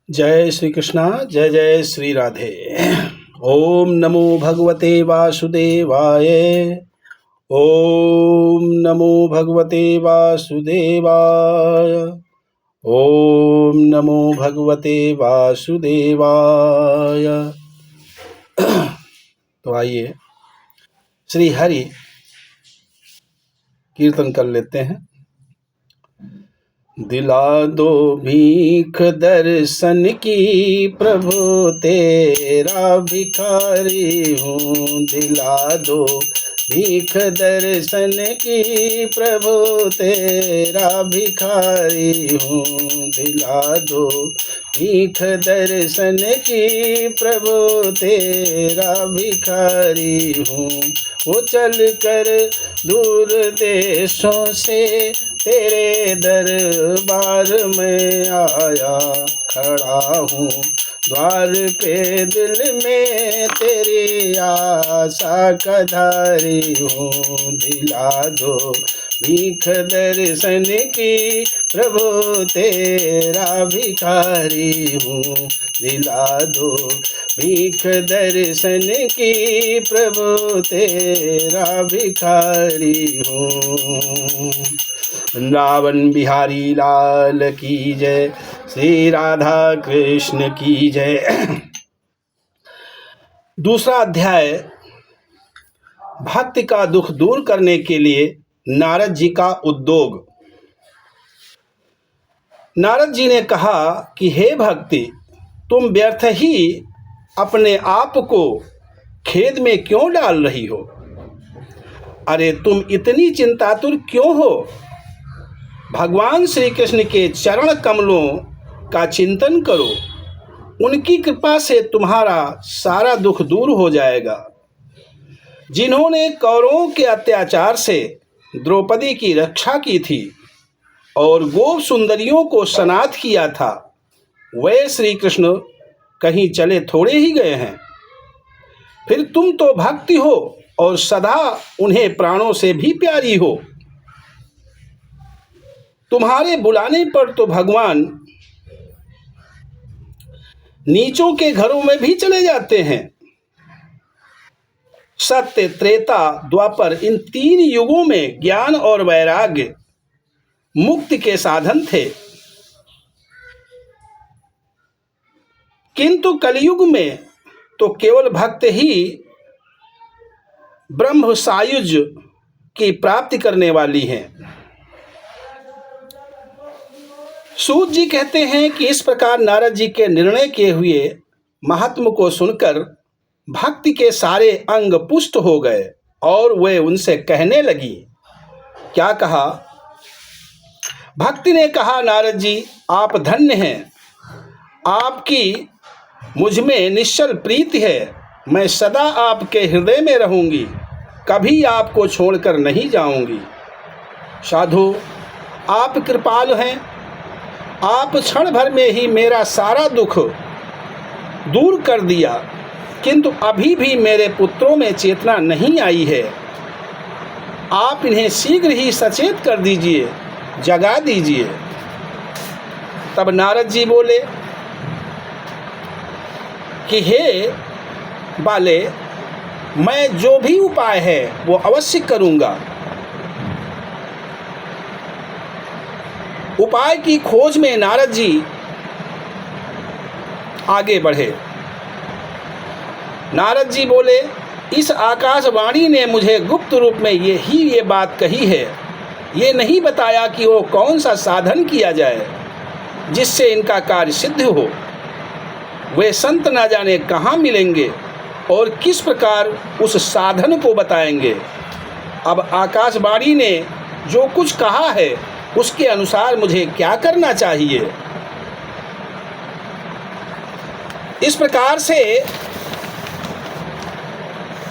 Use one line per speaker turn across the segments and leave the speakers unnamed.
जय श्री कृष्णा। जय जय श्री राधे। ओम नमो भगवते वासुदेवाय। ओम नमो भगवते वासुदेवाय। ओम नमो भगवते वासुदेवाय। तो आइए श्री हरि कीर्तन कर लेते हैं। दिला दो भीख दर्शन की, प्रभु तेरा भिखारी हूँ। दिला दो भीख दर्शन की, प्रभु तेरा भिखारी हूँ। दिला दो भीख दर्शन की, प्रभु तेरा भिखारी हूँ। वो चल कर दूर देशों से तेरे दरबार में आया खड़ा हूँ। द्वार पे दिल में तेरी आशा का धारी हूँ। दिला दो भीख दर्शन की, प्रभु तेरा भिखारी हूँ। दिला दो भीख दर्शन की, प्रभु तेरा भिखारी हूँ। वृंदावन बिहारी लाल की जय। श्री राधा कृष्ण की जय। दूसरा अध्याय भक्ति का दुख दूर करने के लिए नारद जी का उद्योग। नारद जी ने कहा कि हे भक्ति, तुम व्यर्थ ही अपने आप को खेद में क्यों डाल रही हो? अरे तुम इतनी चिंतातुर क्यों हो? भगवान श्री कृष्ण के चरण कमलों का चिंतन करो। उनकी कृपा से तुम्हारा सारा दुख दूर हो जाएगा। जिन्होंने कौरवों के अत्याचार से द्रौपदी की रक्षा की थी और गोप सुंदरियों को सनाथ किया था, वे श्री कृष्ण कहीं चले थोड़े ही गए हैं। फिर तुम तो भक्ति हो और सदा उन्हें प्राणों से भी प्यारी हो। तुम्हारे बुलाने पर तो भगवान नीचों के घरों में भी चले जाते हैं। सत्य, त्रेता, द्वापर, इन 3 युगों में ज्ञान और वैराग्य मुक्ति के साधन थे, किंतु कलयुग में तो केवल भक्त ही ब्रह्म सायुज की प्राप्ति करने वाली हैं। सूत जी कहते हैं कि इस प्रकार नारद जी के निर्णय किए हुए महात्म को सुनकर भक्ति के सारे अंग पुष्ट हो गए और वे उनसे कहने लगी। क्या कहा? भक्ति ने कहा, नारद जी आप धन्य हैं। आपकी मुझ में निश्चल प्रीति है। मैं सदा आपके हृदय में रहूंगी, कभी आपको छोड़कर नहीं जाऊंगी। साधु, आप कृपालु हैं। आप क्षण भर में ही मेरा सारा दुख दूर कर दिया, किंतु अभी भी मेरे पुत्रों में चेतना नहीं आई है। आप इन्हें शीघ्र ही सचेत कर दीजिए, जगा दीजिए। तब नारद जी बोले कि हे बाले, मैं जो भी उपाय है वो अवश्य करूंगा। उपाय की खोज में नारद जी आगे बढ़े। नारद जी बोले, इस आकाशवाणी ने मुझे गुप्त रूप में ये बात कही है। ये नहीं बताया कि वो कौन सा साधन किया जाए जिससे इनका कार्य सिद्ध हो। वे संत ना जाने कहाँ मिलेंगे और किस प्रकार उस साधन को बताएंगे। अब आकाशवाणी ने जो कुछ कहा है उसके अनुसार मुझे क्या करना चाहिए? इस प्रकार से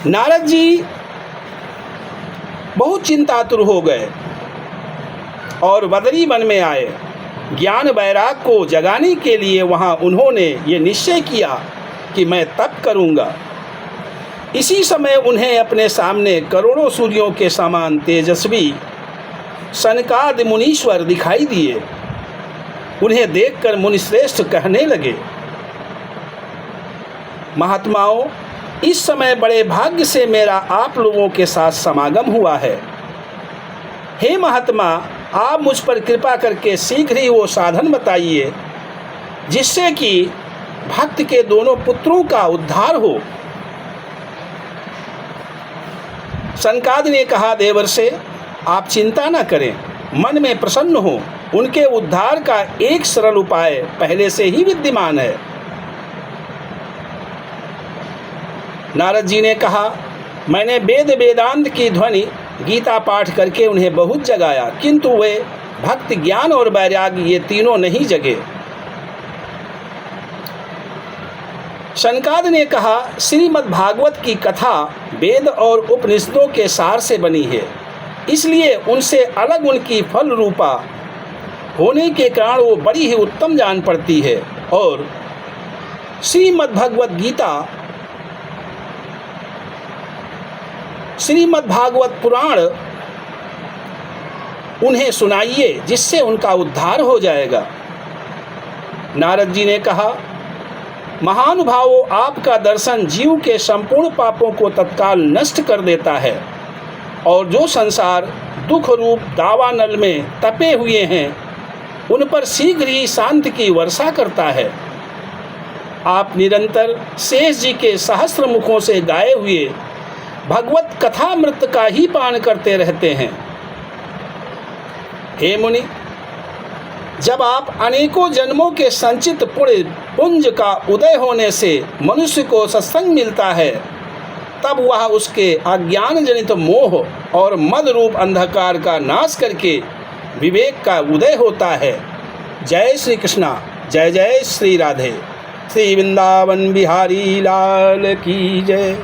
नारद जी बहुत चिंतातुर हो गए और बदरी वन में आए। ज्ञान वैराग को जगाने के लिए वहां उन्होंने ये निश्चय किया कि मैं तप करूंगा। इसी समय उन्हें अपने सामने करोड़ों सूर्यों के समान तेजस्वी सनकादि मुनीश्वर दिखाई दिए। उन्हें देखकर मुनिश्रेष्ठ कहने लगे, महात्माओं, इस समय बड़े भाग्य से मेरा आप लोगों के साथ समागम हुआ है। हे महात्मा, आप मुझ पर कृपा करके शीघ्र ही वो साधन बताइए जिससे कि भक्त के दोनों पुत्रों का उद्धार हो। सनकादि ने कहा, देवर्षे, आप चिंता न करें, मन में प्रसन्न हो। उनके उद्धार का एक सरल उपाय पहले से ही विद्यमान है। नारद जी ने कहा, मैंने वेद वेदांत की ध्वनि गीता पाठ करके उन्हें बहुत जगाया, किंतु वे भक्ति, ज्ञान और वैराग्य ये तीनों नहीं जगे। शनकादि ने कहा, श्रीमद् भागवत की कथा वेद और उपनिषदों के सार से बनी है, इसलिए उनसे अलग उनकी फल रूपा होने के कारण वो बड़ी ही उत्तम जान पड़ती है। और श्रीमद् भगवत गीता, श्रीमद् भागवत पुराण उन्हें सुनाइए, जिससे उनका उद्धार हो जाएगा। नारद जी ने कहा, महानुभावों, आपका दर्शन जीव के संपूर्ण पापों को तत्काल नष्ट कर देता है और जो संसार दुख रूप दावानल में तपे हुए हैं उन पर शीघ्र ही शांति की वर्षा करता है। आप निरंतर शेष जी के सहस्त्र मुखों से गाए हुए भगवत कथामृत का ही पान करते रहते हैं। हे मुनि, जब आप अनेकों जन्मों के संचित पुण्य पुंज का उदय होने से मनुष्य को सत्संग मिलता है, तब वह उसके अज्ञान जनित मोह और मद रूप अंधकार का नाश करके विवेक का उदय होता है। जय श्री कृष्णा, जय जय श्री राधे। श्री वृंदावन बिहारी लाल की जय।